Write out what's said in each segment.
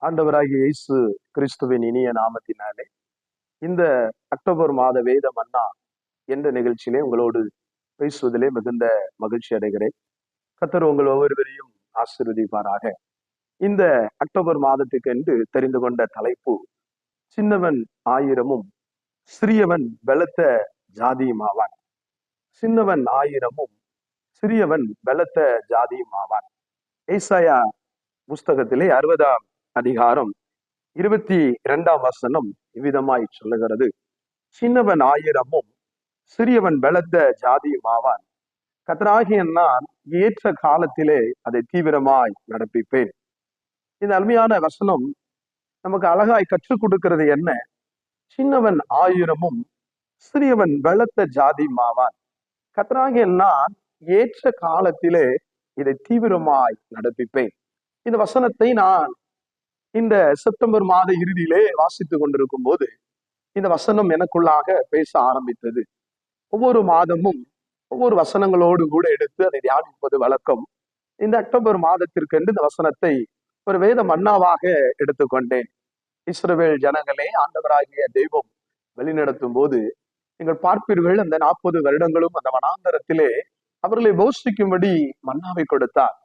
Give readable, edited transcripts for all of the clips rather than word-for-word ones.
ஆண்டவராகிய இயேசு கிறிஸ்துவின் இனிய நாமத்தினாலே இந்த அக்டோபர் மாத வேத மன்னா என்ற நிகழ்ச்சியிலே உங்களோடு பேசுவதிலே மிகுந்த மகிழ்ச்சி அடைகிறேன். கர்த்தர் உங்கள் ஒவ்வொருவரையும் ஆசீர்வதிப்பாராக. இந்த அக்டோபர் மாதத்துக்கு என்று தெரிந்து கொண்ட தலைப்பு, சின்னவன் ஆயிரமும் சிறியவன் பலத்த ஜாதியும் ஆவான். சின்னவன் ஆயிரமும் சிறியவன் பலத்த ஜாதியும் ஆவான். ஏசாயா புஸ்தகத்திலே 60ஆம் அதிகாரம் 22ஆம் வசனம் இவ்விதமாய் சொல்லுகிறது: சின்னவன் ஆயிரமும் சிறியவன் பலத்த ஜாதியும் ஆவான். கர்த்தராகிய நான் ஏற்ற காலத்திலே அதை தீவிரமாய் நடப்பிப்பேன். இந்த அருமையான வசனம் நமக்கு அழகாய் கற்றுக் கொடுக்கிறது என்ன? சின்னவன் ஆயிரமும் சிறியவன் பலத்த ஜாதியும் ஆவான். கர்த்தராகிய நான் ஏற்ற காலத்திலே இதை தீவிரமாய் நடப்பிப்பேன். இந்த வசனத்தை நான் இந்த செப்டம்பர் மாத இறுதியிலே வாசித்துக் கொண்டிருக்கும் போது இந்த வசனம் எனக்குள்ளாக பேச ஆரம்பித்தது. ஒவ்வொரு மாதமும் ஒவ்வொரு வசனங்களோடு கூட எடுத்து அதை தியானிப்பது வழக்கம். இந்த அக்டோபர் மாதத்திற்கு இந்த வசனத்தை ஒரு வேத மன்னாவாக எடுத்துக்கொண்டேன். இஸ்ரவேல் ஜனங்களே ஆண்டவராகிய தெய்வம் வழிநடத்தும் போது நீங்கள் பார்ப்பீர்கள், அந்த 40 வருடங்களும் அந்த வனாந்தரத்திலே அவர்களை போஷிக்கும்படி மன்னாவை கொடுத்தார்.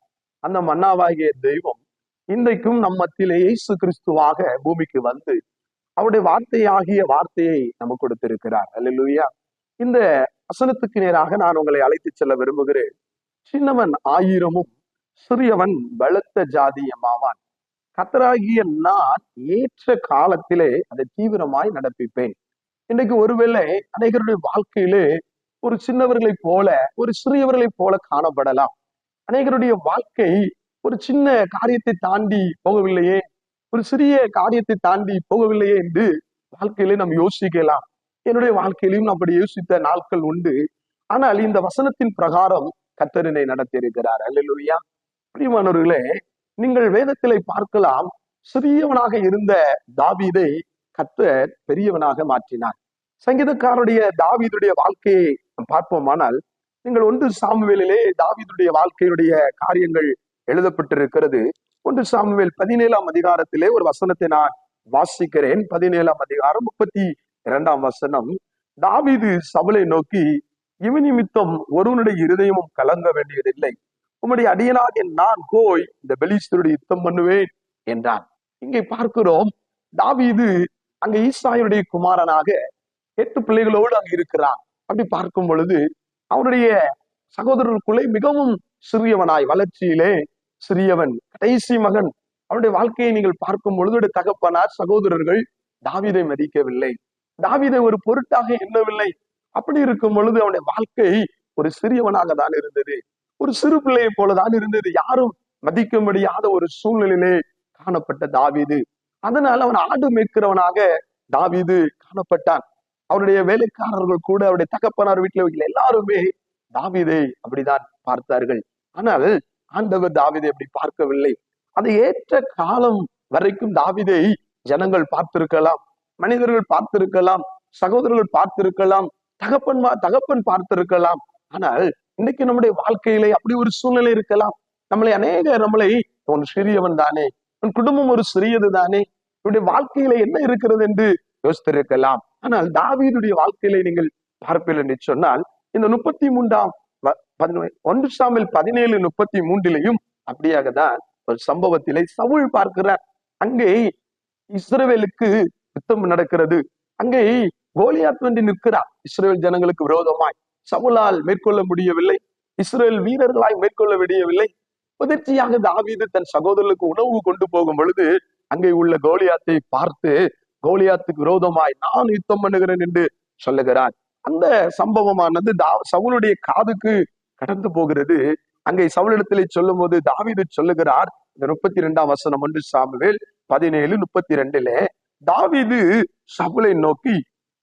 அந்த மன்னாவாகிய தெய்வம் இன்றைக்கும் நம் மத்தியிலே இயேசு கிறிஸ்துவாக பூமிக்கு வந்து அவருடைய வார்த்தையை நமக்கு கொடுத்திருக்கிறார். அல்லேலூயா. இந்த வசனத்துக்கு நேராக நான் உங்களை அழைத்து செல்ல விரும்புகிறேன். சின்னவன் ஆயிரமும் சிறியவன் பலத்த ஜாதியமாவான். கர்த்தராகிய நான் ஏற்ற காலத்திலே அதை தீவிரமாய் நடப்பிப்பேன். இன்றைக்கு ஒருவேளை அநேகருடைய வாழ்க்கையிலே ஒரு சின்னவர்களை போல ஒரு சிறியவர்களை போல காணப்படலாம். அநேகருடைய வாழ்க்கை ஒரு சின்ன காரியத்தை தாண்டி போகவில்லையே, ஒரு சிறிய காரியத்தை தாண்டி போகவில்லையே என்று வாழ்க்கையிலே நாம் யோசிக்கலாம். என்னுடைய வாழ்க்கையிலும் அப்படி யோசித்த நாட்கள் உண்டு. ஆனால் இந்த வசனத்தின் பிரகாரம் கர்த்தரினை நடத்தி இருக்கிறார். அல்லேலூயா. பிரியமானவர்களே, நீங்கள் வேதத்திலே பார்க்கலாம், சிறியவனாக இருந்த தாவீதை கர்த்தர் பெரியவனாக மாற்றினார். சங்கீதக்காரருடைய தாவீதுடைய வாழ்க்கையை பார்ப்போமானால், நீங்கள் 1 சாமுவேலிலே தாவீதுடைய வாழ்க்கையுடைய காரியங்கள் எழுதப்பட்டிருக்கிறது. 1 சாமுவேல் 17ஆம் அதிகாரத்திலே ஒரு வசனத்தை நான் வாசிக்கிறேன். 17ஆம் அதிகாரம் 32ஆம் வசனம். தாவீது சவுலை நோக்கி, இவன் நிமித்தம் ஒருவனுடைய இருதயமும் கலங்க வேண்டியதில்லை. உம்முடைய அடியனாகிய நான் போய் இந்த பெலிஸ்தருடைய யுத்தம் பண்ணுவேன் என்றான். இங்கே பார்க்கிறோம், தாவீது அங்க ஈசாயுடைய குமாரனாக 8 பிள்ளைகளோடு அங்கு இருக்கிறான். அப்படி பார்க்கும் பொழுது அவனுடைய சகோதரர்களுக்குள்ளே மிகவும் சிறியவனாய், வளர்ச்சியிலே சிறியவன், கடைசி மகன். அவனுடைய வாழ்க்கையை நீங்கள் பார்க்கும் பொழுது தகப்பனார் சகோதரர்கள் தாவீதை மதிக்கவில்லை, தாவீதை ஒரு பொருட்டாக எண்ணவில்லை. அப்படி இருக்கும் பொழுது அவனுடைய வாழ்க்கை ஒரு சிறியவனாக தான் இருந்தது, ஒரு சிறு பிள்ளையை போலதான் இருந்தது. யாரும் மதிக்க முடியாத ஒரு சூழ்நிலையிலே காணப்பட்ட தாவீது. அதனால் அவன் ஆடு மேய்க்கிறவனாக தாவீது காணப்பட்டான். அவருடைய வேலைக்காரர்கள் கூட, அவருடைய தகப்பனார் வீட்டில் எல்லாருமே தாவீதை அப்படிதான் பார்த்தார்கள். ஆனால் ஆண்டவர் தாவீதை அப்படி பார்க்கவில்லை. அது ஏற்ற காலம் வரைக்கும் தாவீதை ஜனங்கள் பார்த்திருக்கலாம், மனிதர்கள் பார்த்திருக்கலாம், சகோதரர்கள் பார்த்திருக்கலாம், தகப்பன் பார்த்திருக்கலாம். ஆனால் இன்னைக்கு நம்முடைய வாழ்க்கையிலே அப்படி ஒரு சூழ்நிலை இருக்கலாம். நம்மளை உன் சிறியவன் தானே, உன் குடும்பம் ஒரு சிறியது தானே, இவருடைய வாழ்க்கையில என்ன இருக்கிறது என்று யோசித்திருக்கலாம். ஆனால் தாவீதுடைய வாழ்க்கையில நீங்கள் பார்ப்பீர்கள் என்று சொன்னால், இந்த 33ஆம் 1 சாமுவேல் 17:33 அப்படியாக தான் ஒரு சம்பவத்திலே சவுல் பார்க்கிறார். அங்கே இஸ்ரவேலுக்கு யுத்தம் நடக்கிறது. அங்கே கோலியாத் வந்து நிற்கிறார். இஸ்ரவேல் ஜனங்களுக்கு விரோதமாய் சவுலால் மேற்கொள்ள முடியவில்லை, இஸ்ரவேல் வீரர்களாய் மேற்கொள்ள முடியவில்லை. புதிர்ச்சியாக தாவீது தன் சகோதரர்களுக்கு உணவு கொண்டு போகும் பொழுது அங்கே உள்ள கோலியாத்தை பார்த்து, கோலியாத்துக்கு விரோதமாய் நான் யுத்தம் பண்ணுகிறேன் என்று சொல்லுகிறார். அந்த சம்பவமானது சவுலுடைய காதுக்கு கடந்து போகிறது. அங்கே சவுலிடத்திலே சொல்லும் போது தாவீது சொல்லுகிறார், இந்த 32ஆம் வசனம் 1 சாமுவேல் 17:32 தாவீது சவுலை நோக்கி,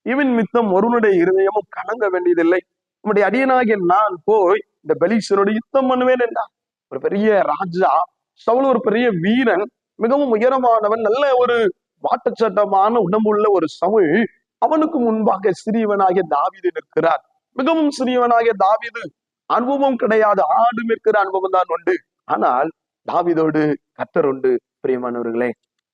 இவன் மித்தம் ஒருவனுடைய இருதயமும் கலங்க வேண்டியதில்லை. உம்முடைய அடியனாகிய நான் போய் இந்த பெலிஸ்தரோடு யுத்தம் பண்ணுவேன் என்றார். ஒரு பெரிய ராஜா சவுல், ஒரு பெரிய வீரன், மிகவும் உயரமானவன், நல்ல ஒரு வாட்டச்சட்டமான உடம்புள்ள ஒரு சவுல், அவனுக்கு முன்பாக சிறியவனாகிய தாவீது நிற்கிறார். மிகவும் சிறியவனாகிய தாவீது, அனுபவம் கிடையாது, ஆடு மேற்கிற அனுபவம் தான் உண்டு. ஆனால் தாவீதோடு கர்த்தர் உண்டு. பிரியமானவர்களே,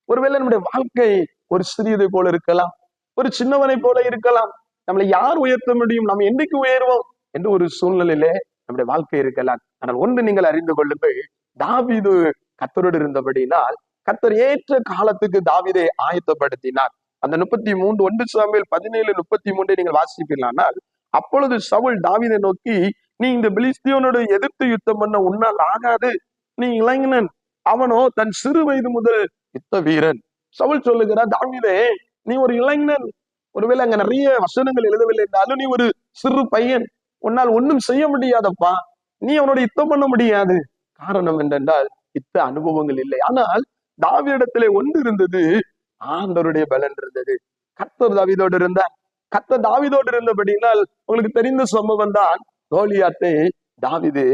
ஒருவேளை நம்முடைய வாழ்க்கை ஒரு சிறியதை போல இருக்கலாம், ஒரு சின்னவனை போல இருக்கலாம். நம்மளை யார் உயர்த்த முடியும், நம்ம என்னைக்கு உயர்வோம் என்று ஒரு சூழ்நிலையிலே நம்முடைய வாழ்க்கை இருக்கலாம். ஆனால் ஒன்று நீங்கள் அறிந்து கொள்ளுங்கள், தாவீது கர்த்தரோடு இருந்தபடினால் கர்த்தர் ஏற்ற காலத்துக்கு தாவீதை ஆயத்தப்படுத்தினார். அந்த 1 சாமுவேல் 17:33 நீங்கள் வாசிப்பீர்களானால், அப்பொழுது சவுல் தாவீதை நோக்கி, நீ இந்த பெலிஸ்தியோனோடு எதிர்த்து யுத்தம் பண்ண உன்னால் ஆகாது, நீ இளைஞன், அவனோ தன் சிறு வயது முதல் யுத்த வீரன். சவுல் சொல்லுகிறார், தாவீதே நீ ஒரு இளைஞன், ஒருவேளை அங்க நிறைய வசனங்கள் எழுதவில்லை என்றாலும் நீ ஒரு சிறு பையன், உன்னால் ஒன்றும் செய்ய முடியாதப்பா, நீ அவனோட யுத்தம் பண்ண முடியாது. காரணம் என்னென்றால் யுத்த அனுபவங்கள் இல்லை. ஆனால் தாவீதிடத்திலே ஒன்று இருந்தது, ஆண்டவருடைய பலன் இருந்தது. கர்த்தர் தாவீதோடு இருந்தார். கர்த்தர் தாவீதோடு இருந்தபடினால் உங்களுக்கு தெரிந்த சம்பவம் தான், கோலியாத்தை தாவீது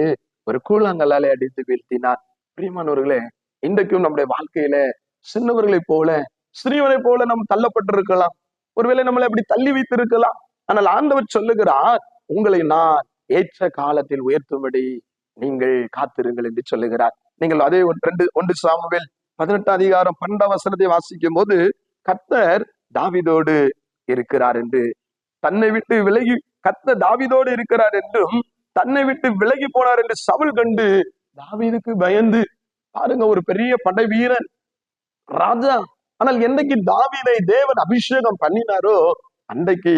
ஒரு கூழாங்கல்லாலே அடித்து வீழ்த்தினார். பிரியமானவர்களே, இன்றைக்கும் நம்முடைய வாழ்க்கையில சின்னவர்களைப் போல, சிறியவனை போல நாம் தள்ளப்பட்டிருக்கலாம், ஒருவேளை நம்மளை அப்படி தள்ளி வைத்திருக்கலாம். ஆனால் ஆண்டவர் சொல்லுகிறார், உங்களை நான் ஏற்ற காலத்தில் உயர்த்தும்படி நீங்கள் காத்திருங்கள் என்று சொல்லுகிறார். நீங்கள் அதே 1 சாமுவேல் 18:12 வாசிக்கும் போது, கர்த்தர் தாவீதோடு இருக்கிறார் என்று, தன்னை விட்டு விலகி கர்த்தர் தாவீதோடு இருக்கிறார் என்றும் தன்னை விட்டு விலகி போனார் என்று சவுல் கண்டு தாவீதுக்கு பயந்து, பாருங்க, ஒரு பெரிய படை வீரன், ராஜா. ஆனால் என்னைக்கு தாவீதை தேவன் அபிஷேகம் பண்ணினாரோ அன்றைக்கு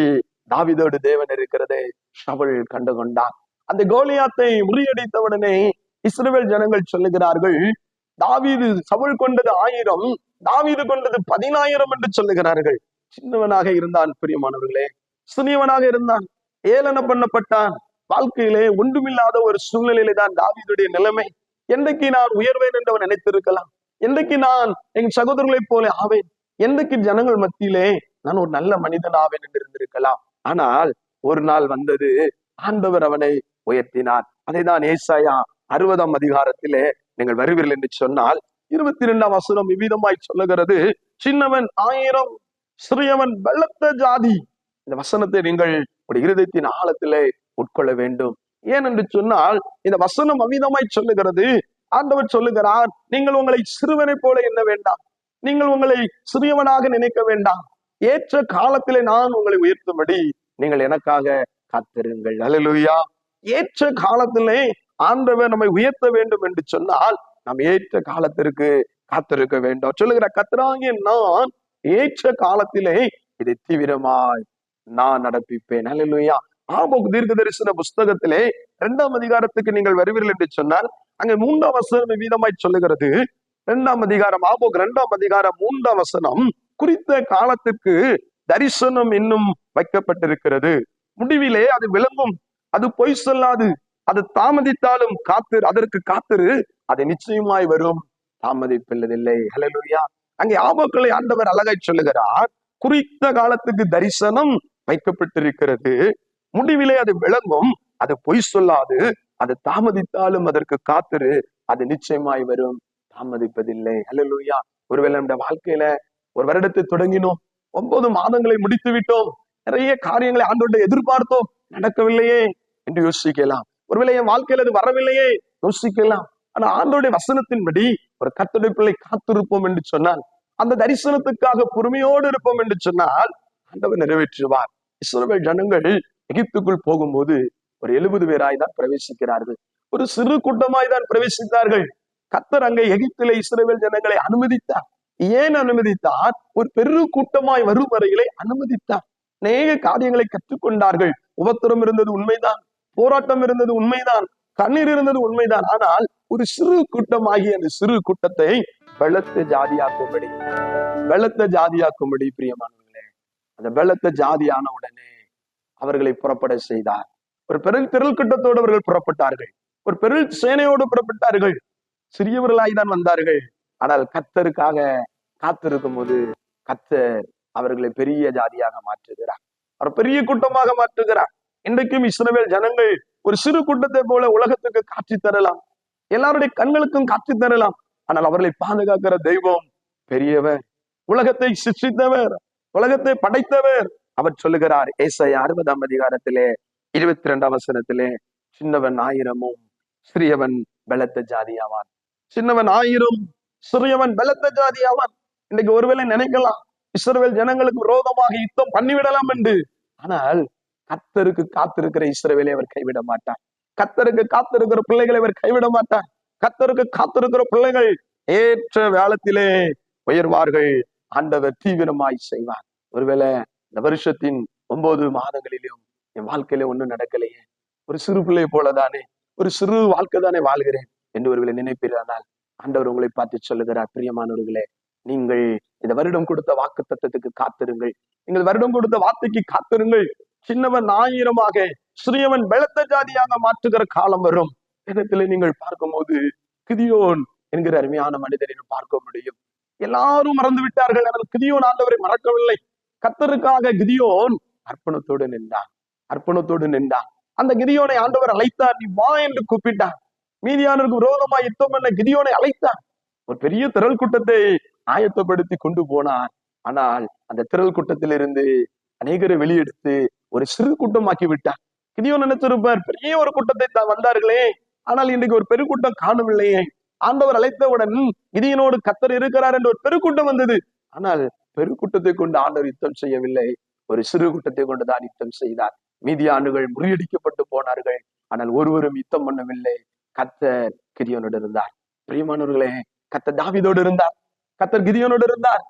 தாவீதோடு தேவன் இருக்கிறதை சவுல் கண்டு கொண்டார். அந்த கோலியாத்தை முறியடித்தவுடனே இஸ்ரவேல் ஜனங்கள் சொல்லுகிறார்கள், தாவீது சவுல் கொண்டது 1000, தாவீது கொண்டது 10,000 என்று சொல்லுகிறார்கள். சின்னவனாக இருந்தான், பிரியமானவர்களே, சிறியவனாக இருந்தான், ஏளன பண்ணப்பட்டான். வாழ்க்கையிலே ஒன்றுமில்லாத ஒரு சூழ்நிலையிலே தான் தாவீதுடைய நிலைமை. என்றைக்கு நான் உயர்வேன் என்று அவன் நினைத்திருக்கலாம், என்றைக்கு நான் என் சகோதரர்களைப் போல ஆவேன், என்றைக்கு ஜனங்கள் மத்தியிலே நான் ஒரு நல்ல மனிதன் ஆவேன் என்று இருந்திருக்கலாம். ஆனால் ஒரு நாள் வந்தது, ஆண்டவர் அவனை உயர்த்தினார். அதைதான் ஏசாயா 60ஆம் அதிகாரத்திலே நீங்கள் வருவீர்கள் என்று சொன்னால் 22ஆம் வசனம் விவிதமாய் சொல்லுகிறது, சின்னவன் 1000, சிறியவன் பலத்த ஜாதி. இந்த வசனத்தை நீங்கள் உடைய இருதயத்தின் ஆழத்திலே உட்கொள்ள வேண்டும். ஏன் என்று சொன்னால் இந்த வசனம் அமிதமாய் சொல்லுகிறது. ஆண்டவர் சொல்லுகிறார், நீங்கள் உங்களை சிறுவனை போல எண்ண வேண்டாம், நீங்கள் உங்களை சிறியவனாக நினைக்க வேண்டாம், ஏற்ற காலத்திலே நான் உங்களை உயர்த்தும்படி நீங்கள் எனக்காக காத்திருங்கள். அல்லேலூயா. ஏற்ற காலத்திலே ஆண்டவர் நம்மை உயர்த்த வேண்டும் என்று சொன்னால் நாம் ஏற்ற காலத்திற்கு காத்திருக்க வேண்டும். சொல்லுகிற கர்த்தராகிய நான் ஏற்ற காலத்திலே இதை தீவிரமாய் நான் நடப்பிப்பேன். அல்லேலூயா. ஆமோஸ் தீர்க்க தரிசன புஸ்தகத்திலே 2ஆம் அதிகாரத்துக்கு நீங்கள் வருவீர்கள் என்று சொன்னால் அங்க 3ஆம் வசனம் வீதமாய் சொல்லுகிறது. 2ஆம் அதிகாரம், ஆமோஸ் 2ஆம் அதிகாரம் 3ஆம் வசனம், குறித்த காலத்துக்கு தரிசனம் இன்னும் வைக்கப்பட்டிருக்கிறது, முடிவிலே அது விளங்கும், அது பொய் சொல்லாது, அது தாமதித்தாலும் அதற்கு காத்திரு, அது நிச்சயமாய் வரும், தாமதிப்பதில்லை. ஹல்லேலூயா. அங்கே ஆமோக்களை ஆண்டவர் அழகாய் சொல்லுகிறார், குறித்த காலத்துக்கு தரிசனம் வைக்கப்பட்டிருக்கிறது, முடிவிலே அது விளங்கும், அது பொய் சொல்லாது, அது தாமதித்தாலும் அதற்கு காத்திரு, அது நிச்சயமாய் வரும், தாமதிப்பதில்லை. ஹல்லேலூயா. ஒருவேளை நம்முடைய வாழ்க்கையில ஒரு வருடத்தை தொடங்கினோம், 9 மாதங்களை முடித்து விட்டோம், நிறைய காரியங்களை ஆண்டவரை எதிர்பார்த்தோம், நடக்கவில்லையே என்று யோசிக்கலாம். ஒருவேளை என் வாழ்க்கையில அது வரவில்லையே யோசிக்கலாம். ஆனா ஆண்டவருடைய வசனத்தின்படி ஒரு கர்த்தருடைய பிள்ளை காத்திருப்போம் என்று சொன்னால், அந்த தரிசனத்துக்காக பொறுமையோடு இருப்போம் என்று சொன்னால் ஆண்டவர் நிறைவேற்றுவார். இஸ்ரவேல் ஜனங்கள் எகிப்துக்குள் போகும்போது ஒரு 70 பேராய் தான் பிரவேசிக்கிறார்கள், ஒரு சிறு கூட்டமாய் தான் பிரவேசித்தார்கள். கர்த்தர் அங்கே எகிப்திலே இஸ்ரவேல் ஜனங்களை அனுமதித்தார். ஏன் அனுமதித்தார்? ஒரு பெரு கூட்டமாய் வரும் வரையிலே அனுமதித்தார். அநேக காரியங்களை கற்றுக்கொண்டார்கள். உபத்திரம் இருந்தது உண்மைதான், போராட்டம் இருந்தது உண்மைதான், கண்ணீர் இருந்தது உண்மைதான். ஆனால் ஒரு சிறு கூட்டமாகி அந்த சிறு கூட்டத்தை பலத்த ஜாதியாக்கும்படி பிரியமானவர்களே, அந்த பலத்த ஜாதியான உடனே அவர்களை புறப்பட செய்தார். ஒரு திரள் கூட்டத்தோடு அவர்கள் புறப்பட்டார்கள், ஒரு பெரும் சேனையோடு புறப்பட்டார்கள், சிறியவர்களாய் தான் வந்தார்கள். ஆனால் கர்த்தருக்காக காத்திருக்கும் போது கர்த்தர் அவர்களை பெரிய ஜாதியாக மாற்றுகிறார், அவர் பெரிய கூட்டமாக மாற்றுகிறார். இன்றைக்கும் இஸ்ரவேல் ஜனங்கள் ஒரு சிறு கூட்டத்தை போல உலகத்துக்கு காட்சி தரலாம், எல்லாருடைய கண்களுக்கும் காட்சி தரலாம். ஆனால் அவர்களை பாதுகாக்கிற தெய்வம் பெரியவர், உலகத்தை சிருஷ்டித்தவர், உலகத்தை படைத்தவர். அவர் சொல்லுகிறார் ஏசாயா 60ஆம் அதிகாரத்திலே 22ஆம் வசனத்திலே, சின்னவன் 1000 சிறியவன் பலத்த ஜாதியாவான். சின்னவன் 1000 சிறியவன் பலத்த ஜாதியாவான். இன்னைக்கு ஒருவேளை நினைக்கலாம் இஸ்ரவேல் ஜனங்களுக்கு விரோதமாக யுத்தம் பண்ணிவிடலாம் என்று. ஆனால் கர்த்தருக்கு காத்திருக்கிற இஸ்ரவேலை அவர் கைவிட மாட்டார். கர்த்தருக்கு காத்திருக்கிற பிள்ளைகளை அவர் கைவிட மாட்டார். கர்த்தருக்கு காத்திருக்கிற பிள்ளைகள் ஏற்ற வேளத்திலே உயர்வார்கள். ஆண்டவர் தீவிரமாய் செய்வார். ஒருவேளை இந்த வருஷத்தின் 9 மாதங்களிலும் என் வாழ்க்கையில ஒண்ணும் நடக்கலையே, ஒரு சிறு பிள்ளை போலதானே, ஒரு சிறு வாழ்க்கை தானே வாழ்கிறேன் என்று ஒருவேளை நினைப்பீரானால் ஆண்டவர் உங்களை பார்த்து சொல்லுகிறார், பிரியமானவர்களே, நீங்கள் இந்த வருடம் கொடுத்த வாக்கு தத்தத்துக்கு காத்திருங்கள். நீங்கள் வருடம் கொடுத்த வார்த்தைக்கு காத்திருங்கள். சின்னவன் 1000ஆக சிறியவன் பலத்த ஜாதியாக மாற்றுகிற காலம் வரும். இடத்துல நீங்கள் பார்க்கும்போது கிதியோன் என்கிற அருமையான மனிதரை பார்க்க முடியும். எல்லாரும் மறந்து விட்டார்கள், ஆனால் கிதியோன் ஆண்டவரை மறக்கவில்லை. கர்த்தருக்காக கிதியோன் அர்ப்பணத்தோடு நின்றான். அர்ப்பணத்தோடு நின்றான். அந்த கிதியோனை ஆண்டவர் அழைத்தார். நீ வா என்று கூப்பிட்டார். மீதியானருக்கு விரோதமாய் யுத்தம் பண்ண கிதியோனை அழைத்தார். ஒரு பெரிய திரள் கூட்டத்தை ஆயத்தப்படுத்தி கொண்டு போனார். ஆனால் அந்த திரள் கூட்டத்திலிருந்து அநேகரை வெளியெடுத்து ஒரு சிறு கூட்டமாக்கி விட்டார். கிதியோன் நினைச்சிருப்பார், பெரிய ஒரு கூட்டத்தை தான் வந்தார்களே, ஆனால் இன்றைக்கு ஒரு பெருக்கூட்டம் காணவில்லையே. ஆண்டவர் அழைத்தவுடன் கிதியோனோடு கர்த்தர் இருக்கிறார் என்று ஒரு பெருக்கூட்டம் வந்தது. ஆனால் பெருக்கூட்டத்தை கொண்டு ஆண்டவர் யுத்தம் செய்யவில்லை, ஒரு சிறு கூட்டத்தை கொண்டுதான் யுத்தம் செய்தார். மீதியானுகள் முறியடிக்கப்பட்டு போனார்கள். ஆனால் ஒருவரும் யுத்தம் பண்ணவில்லை. கர்த்தர் கிதியோனோடு இருந்தார். பிரியமானவர்களே, கர்த்தர் தாவீதோடு இருந்தார். கர்த்தர் கிதியோனோடு இருந்தார்.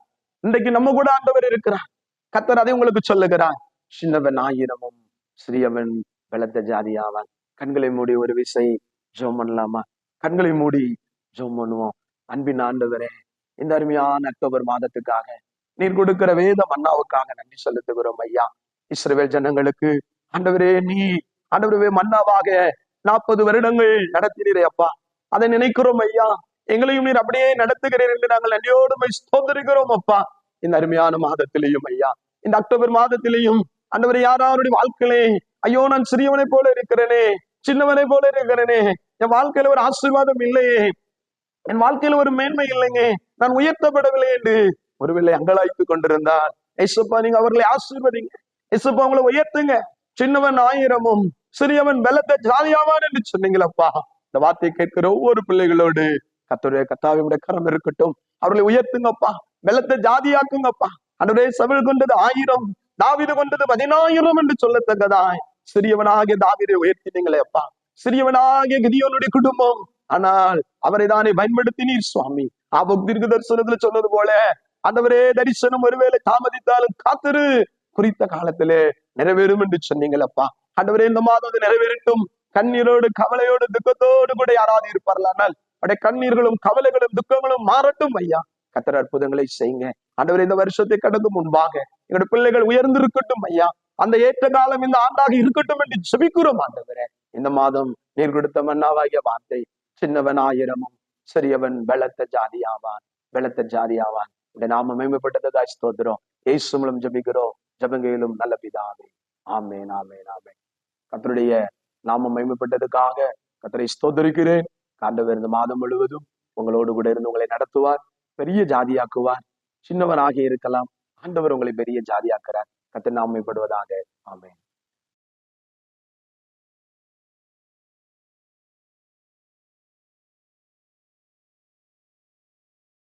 இன்றைக்கு நம்ம கூட ஆண்டவர் இருக்கிறார். கர்த்தர் அதை உங்களுக்கு சொல்லுகிறார். சின்னவன் 1000மும் சிறியவன் பலத்த ஜாதியாவான். கண்களை மூடி ஒரு விசை ஜெபம் பண்ணலாமா? கண்களை மூடி ஜெபம் பண்ணுவோம். அன்பின் ஆண்டவரே, இந்த அருமையான அக்டோபர் மாதத்துக்காக நீர் கொடுக்கிற வேத மன்னாவுக்காக நன்றி செலுத்துகிறோம் ஐயா. இஸ்ரவேல் ஜனங்களுக்கு ஆண்டவரே, நீ ஆண்டவரே மன்னாவாக 40 வருடங்கள் நடத்தினீரே அப்பா. அதை நினைக்கிறோம் ஐயா. எங்களையும் நீர் அப்படியே நடத்துகிறீர் என்று நாங்கள் நன்றியோடு ஸ்தோத்திரிக்கிறோம் அப்பா. இந்த அருமையான மாதத்திலையும் ஐயா, இந்த அக்டோபர் மாதத்திலையும் ஆண்டவரே, யாராருடைய வாழ்க்கையிலே ஐயோ நான் சிறியவனை போல இருக்கிறேனே, சின்னவனை போல இருக்கிறேனே, என் வாழ்க்கையில ஒரு ஆசீர்வாதம் இல்லையே, என் வாழ்க்கையில ஒரு மேன்மை இல்லைங்க, நான் உயர்த்தப்படவில்லை என்று ஒருவேளை அங்கலாய்த்து கொண்டிருந்தார். ஏசப்பா, நீங்க அவர்களை ஆசீர்வதிங்க. ஏசப்பா, அவங்களை உயர்த்துங்க. சின்னவன் 1000மும் சிறியவன் பலத்த ஜாதியாவான் என்று சொன்னீங்களப்பா. இந்த வார்த்தையை கேட்கிற ஒவ்வொரு பிள்ளைகளோடு கர்த்தாவினுடைய கரம் இருக்கட்டும். அவர்களை உயர்த்துங்கப்பா, பலத்த ஜாதியாக்குங்கப்பா. ஆண்டவரே, சவுல் கொண்டது 1000, தாவீது கொண்டது 10000 என்று சொல்லத்தக்கதாய் சிறியவனாகிய தாவீதை உயர்த்தினீங்களே அப்பா. சிறியவனாகிய கிதியோனுடைய குடும்பம், ஆனால் அவரை தானே பயன்படுத்தினீர் சுவாமி. ஆபோக் தீர்க்க தரிசனத்துல சொன்னது போல ஆண்டவரே, தரிசனம் ஒருவேளை தாமதித்தாலும் காத்திரு, குறித்த காலத்திலே நிறைவேறும் என்று சொன்னீங்களப்பா. ஆண்டவரே, இந்த மாதம் அது நிறைவேறட்டும். கண்ணீரோடு கவலையோடு துக்கத்தோடு கூட யாராவது இருப்பார்களானால் அவருடைய கண்ணீர்களும் கவலைகளும் துக்கங்களும் மாறட்டும் ஐயா. கர்த்தர் அற்புதங்களை செய்யுங்க ஆண்டவரே. இந்த வருஷத்தை கடக்கும் முன்பாக எங்களுடைய பிள்ளைகள் உயர்ந்திருக்கட்டும் ஐயா. அந்த ஏற்ற காலம் இந்த ஆண்டாக இருக்கட்டும் என்று செபிக்கிறோம் ஆண்டவரே. இந்த மாதம் நீர் கொடுத்த மன்னாவாகிய வார்த்தை, சின்னவன் 1000மும் சிறியவன் பலத்த ஜாதியாவான், பலத்த ஜாதியாவான். இந்த நாம மேம்பட்டதுக்காக ஸ்தோத்திரம். இயேசு மூலம் ஜெபிக்கிறோம் ஜெபங்களிலும் நல்ல பிதாவே. ஆமென், ஆமென், ஆமென். கர்த்தருடைய நாமம் மேம்பட்டதுக்காக கர்த்தரை ஸ்தோத்திரிக்கிறேன். ஆண்டவர் இந்த மாதம் முழுவதும் உங்களோடு கூட இருந்து உங்களை நடத்துவார், பெரிய ஜாதியாக்குவார். சின்னவராக இருக்கலாம், ஆண்டவர் உங்களை பெரிய ஜாதியாக்குறார். கர்த்தர் நாமம் மேம்படுவதாக. ஆமென்.